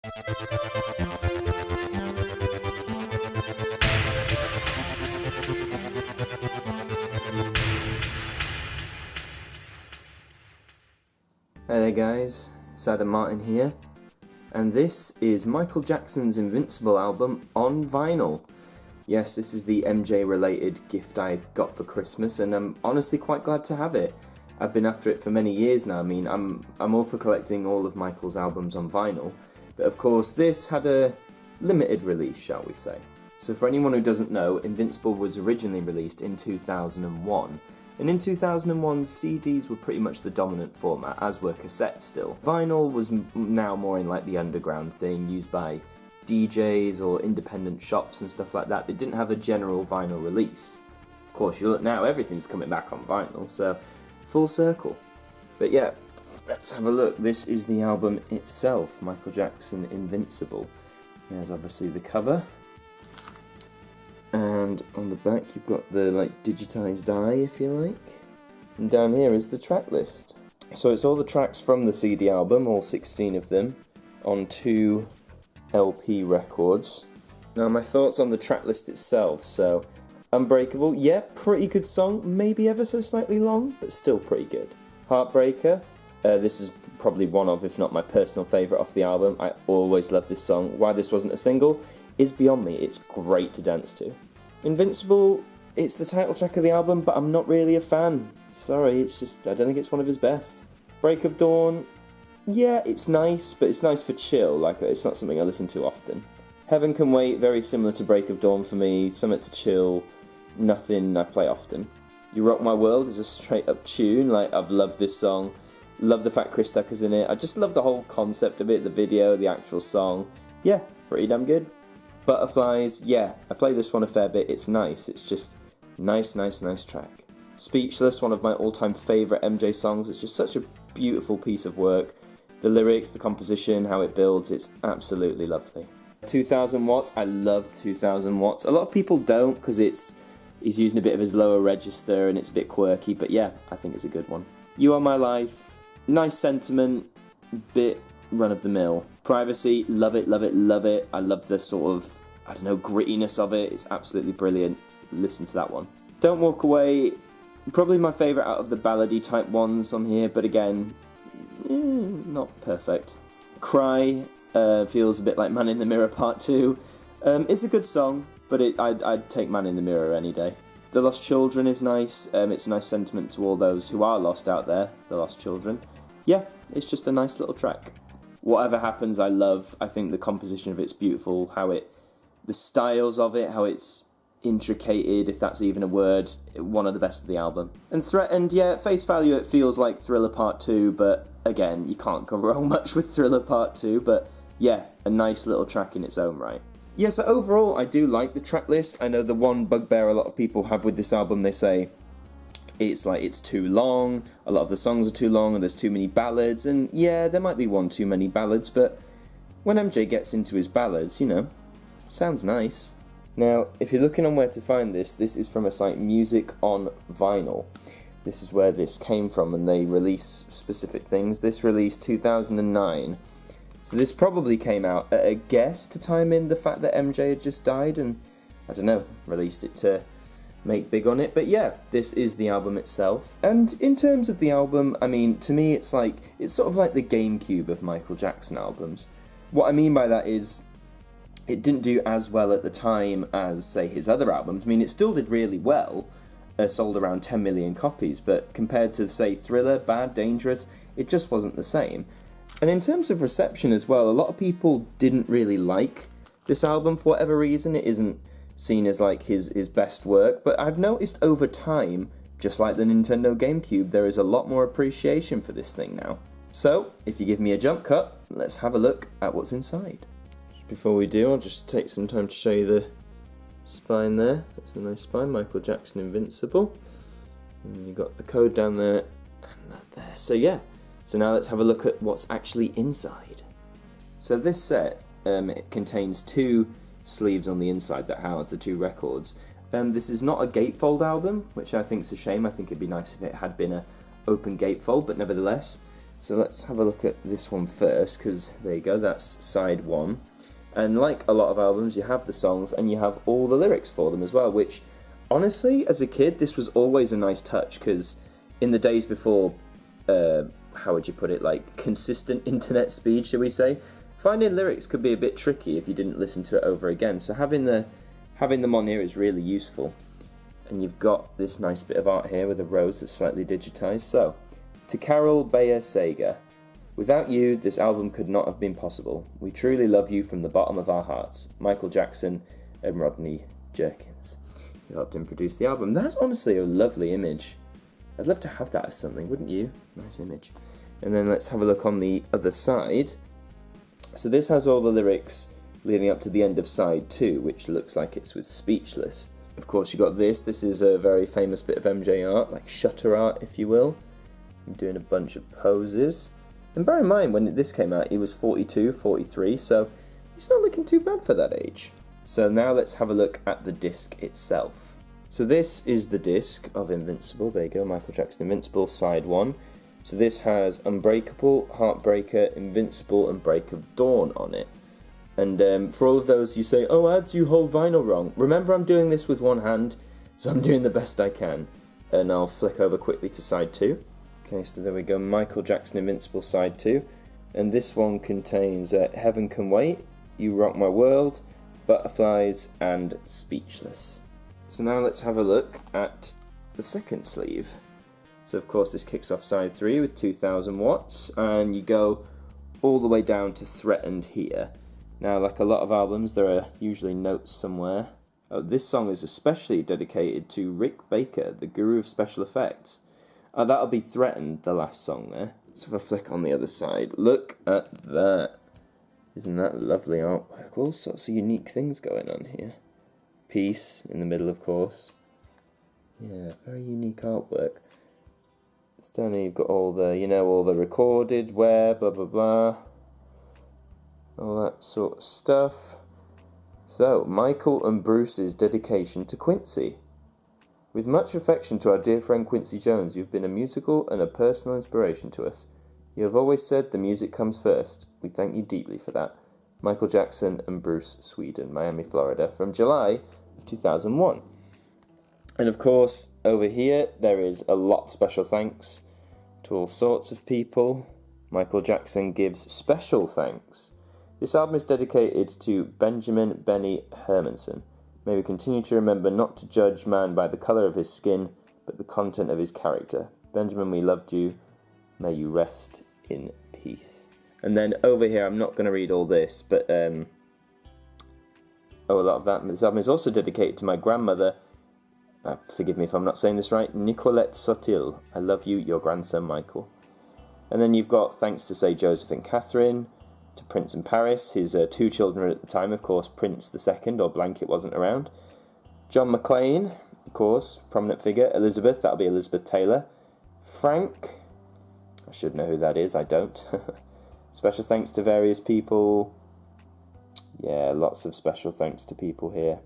Hey there guys, it's Martyn here, and this is Michael Jackson's Invincible album on vinyl. Yes, this is the MJ related gift I got for Christmas, and I'm honestly quite glad to have it. I've been after it for many years now. I mean, I'm all for collecting all of Michael's albums on vinyl, but of course this had a limited release, shall we say. So for anyone who doesn't know, Invincible was originally released in 2001. And in 2001, CDs were pretty much the dominant format, as were cassettes still. Vinyl was now more in like the underground thing, used by DJs or independent shops and stuff like that. They didn't have a general vinyl release. Of course, you look now, everything's coming back on vinyl, so full circle. But yeah, let's have a look. This is the album itself, Michael Jackson Invincible. There's obviously the cover. And on the back you've got the like digitized eye, if you like. And down here is the track list. So it's all the tracks from the CD album, all 16 of them, on 2 LP records. Now my thoughts on the track list itself. So Unbreakable, yeah, pretty good song, maybe ever so slightly long, but still pretty good. Heartbreaker, this is probably one of, if not my personal favourite off the album. I always love this song. Why this wasn't a single is beyond me. It's great to dance to. Invincible, it's the title track of the album, but I'm not really a fan. Sorry, it's just, I don't think it's one of his best. Break of Dawn, yeah, it's nice, but it's nice for chill, like it's not something I listen to often. Heaven Can Wait, very similar to Break of Dawn for me, something to chill, nothing I play often. You Rock My World is a straight up tune, like I've loved this song, love the fact Chris Tucker's in it, I just love the whole concept of it, the video, the actual song, yeah, pretty damn good. Butterflies, yeah, I play this one a fair bit, it's nice, it's just nice track. Speechless, one of my all-time favourite MJ songs, it's just such a beautiful piece of work. The lyrics, the composition, how it builds, it's absolutely lovely. 2000 Watts, I love 2000 Watts. A lot of people don't because he's using a bit of his lower register and it's a bit quirky, but yeah, I think it's a good one. You Are My Life, nice sentiment, bit run-of-the-mill. Privacy, love it, love it, love it. I love the sort of, I don't know, grittiness of it. It's absolutely brilliant. Listen to that one. Don't Walk Away, probably my favourite out of the ballady type ones on here, but again, not perfect. Cry feels a bit like Man in the Mirror Part 2. It's a good song, but I'd take Man in the Mirror any day. The Lost Children is nice. It's a nice sentiment to all those who are lost out there, the lost children. Yeah, it's just a nice little track. Whatever Happens, I love. I think the composition of it's beautiful, the styles of it, how it's intricated, if that's even a word, one of the best of the album. And Threatened, yeah, at face value it feels like Thriller Part 2, but again, you can't go wrong much with Thriller Part 2, but yeah, a nice little track in its own right. Yeah, so overall, I do like the track list. I know the one bugbear a lot of people have with this album, they say, it's too long, a lot of the songs are too long, and there's too many ballads, and yeah, there might be one too many ballads, but when MJ gets into his ballads, you know, sounds nice. Now, if you're looking on where to find this is from a site, Music on Vinyl. This is where this came from, and they release specific things. This released 2009, so this probably came out at a guess to time in the fact that MJ had just died, and, I don't know, released it to make big on it. But yeah, this is the album itself. And in terms of the album, I mean, to me it's sort of like the GameCube of Michael Jackson albums. What I mean by that is it didn't do as well at the time as, say, his other albums. I mean, it still did really well, sold around 10 million copies, but compared to, say, Thriller, Bad, Dangerous, it just wasn't the same. And in terms of reception as well, a lot of people didn't really like this album for whatever reason. It isn't seen as like his best work, but I've noticed over time, just like the Nintendo GameCube, there is a lot more appreciation for this thing now. So, if you give me a jump cut, let's have a look at what's inside. Before we do, I'll just take some time to show you the spine there. That's a nice spine, Michael Jackson Invincible. And you've got the code down there, and that there. So yeah, so now let's have a look at what's actually inside. So this set, it contains 2 sleeves on the inside that house the 2 records. This is not a gatefold album, which I think is a shame. I think it'd be nice if it had been an open gatefold, but nevertheless, So let's have a look at this one first, because there you go, that's side 1. And like a lot of albums, you have the songs and you have all the lyrics for them as well, which honestly, as a kid, this was always a nice touch, because in the days before, how would you put it, like consistent internet speed, shall we say, finding lyrics could be a bit tricky if you didn't listen to it over again. So having them on here is really useful. And you've got this nice bit of art here with a rose that's slightly digitized. So, to Carol Bayer Sager, without you, this album could not have been possible. We truly love you from the bottom of our hearts. Michael Jackson and Rodney Jerkins, who helped him produce the album. That's honestly a lovely image. I'd love to have that as something, wouldn't you? Nice image. And then let's have a look on the other side. So this has all the lyrics leading up to the end of side 2, which looks like it's with Speechless. Of course, you got this. This is a very famous bit of MJ art, like shutter art, if you will. I'm doing a bunch of poses. And bear in mind, when this came out, he was 42, 43, so he's not looking too bad for that age. So now let's have a look at the disc itself. So this is the disc of Invincible. There you go, Michael Jackson Invincible, side 1. So this has Unbreakable, Heartbreaker, Invincible, and Break of Dawn on it. And for all of those you say, oh ads, you hold vinyl wrong. Remember, I'm doing this with one hand, so I'm doing the best I can. And I'll flick over quickly to side 2. Okay, so there we go, Michael Jackson Invincible side 2. And this one contains Heaven Can Wait, You Rock My World, Butterflies, and Speechless. So now let's have a look at the second sleeve. So of course this kicks off side 3 with 2000 watts, and you go all the way down to Threatened here. Now, like a lot of albums, there are usually notes somewhere. Oh, this song is especially dedicated to Rick Baker, the guru of special effects. That'll be Threatened, the last song there. Let's have a flick on the other side. Look at that. Isn't that lovely artwork? All sorts of unique things going on here. Peace in the middle, of course. Yeah, very unique artwork. It's down here, you've got all the, all the recorded, where, blah, blah, blah. All that sort of stuff. So, Michael and Bruce's dedication to Quincy. With much affection to our dear friend Quincy Jones, you've been a musical and a personal inspiration to us. You have always said the music comes first. We thank you deeply for that. Michael Jackson and Bruce, Sweden, Miami, Florida, from July of 2001. And of course, over here, there is a lot of special thanks to all sorts of people. Michael Jackson gives special thanks. This album is dedicated to Benjamin Benny Hermanson. May we continue to remember not to judge man by the colour of his skin, but the content of his character. Benjamin, we loved you. May you rest in peace. And then over here, I'm not going to read all this, but a lot of that. This album is also dedicated to my grandmother. Forgive me if I'm not saying this right. Nicolette Sotil. I love you, your grandson Michael. And then you've got thanks to say Joseph and Catherine, to Prince and Paris, his 2 children at the time, of course, Prince II, or Blanket wasn't around. John McClane, of course, prominent figure. Elizabeth, that'll be Elizabeth Taylor. Frank, I should know who that is, I don't. Special thanks to various people. Yeah, lots of special thanks to people here.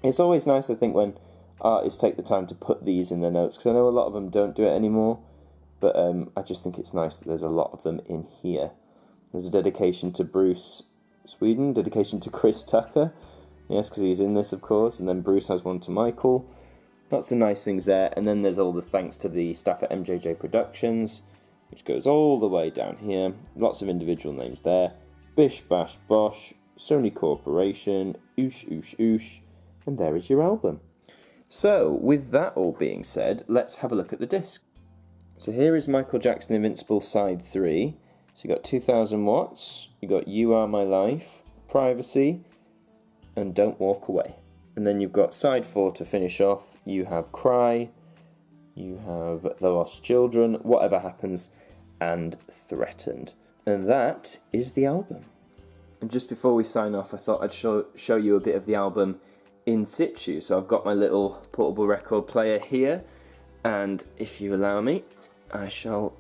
It's always nice, I think, when artists take the time to put these in their notes, because I know a lot of them don't do it anymore, but I just think it's nice that there's a lot of them in here. There's a dedication to Bruce, Sweden, dedication to Chris Tucker, yes, because he's in this, of course, and then Bruce has one to Michael. Lots of nice things there, and then there's all the thanks to the staff at MJJ Productions, which goes all the way down here. Lots of individual names there. Bish Bash Bosh, Sony Corporation, Oosh Oosh Oosh, and there is your album. So, with that all being said, let's have a look at the disc. So here is Michael Jackson Invincible side 3. So you got 2000 watts, you got You Are My Life, Privacy, and Don't Walk Away. And then you've got side 4 to finish off. You have Cry, you have The Lost Children, Whatever Happens, and Threatened. And that is the album. And just before we sign off, I thought I'd show you a bit of the album in situ. So I've got my little portable record player here, and if you allow me, I shall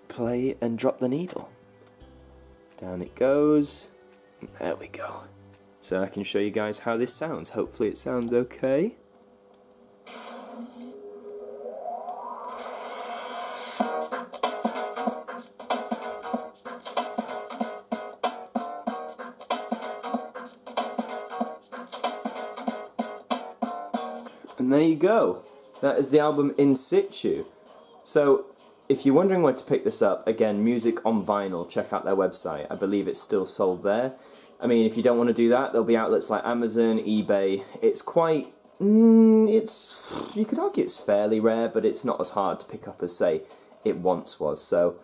play and drop the needle. Down it goes. There we go. So I can show you guys how this sounds. Hopefully it sounds okay. And there you go. That is the album In Situ. So, if you're wondering where to pick this up, again, Music on Vinyl, check out their website. I believe it's still sold there. I mean, if you don't want to do that, there'll be outlets like Amazon, eBay. It's quite... you could argue it's fairly rare, but it's not as hard to pick up as, say, it once was. So,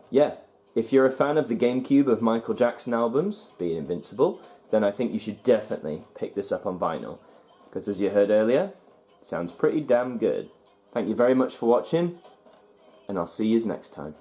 yeah, if you're a fan of the GameCube of Michael Jackson albums, being Invincible, then I think you should definitely pick this up on vinyl. Because as you heard earlier, it sounds pretty damn good. Thank you very much for watching, and I'll see you next time.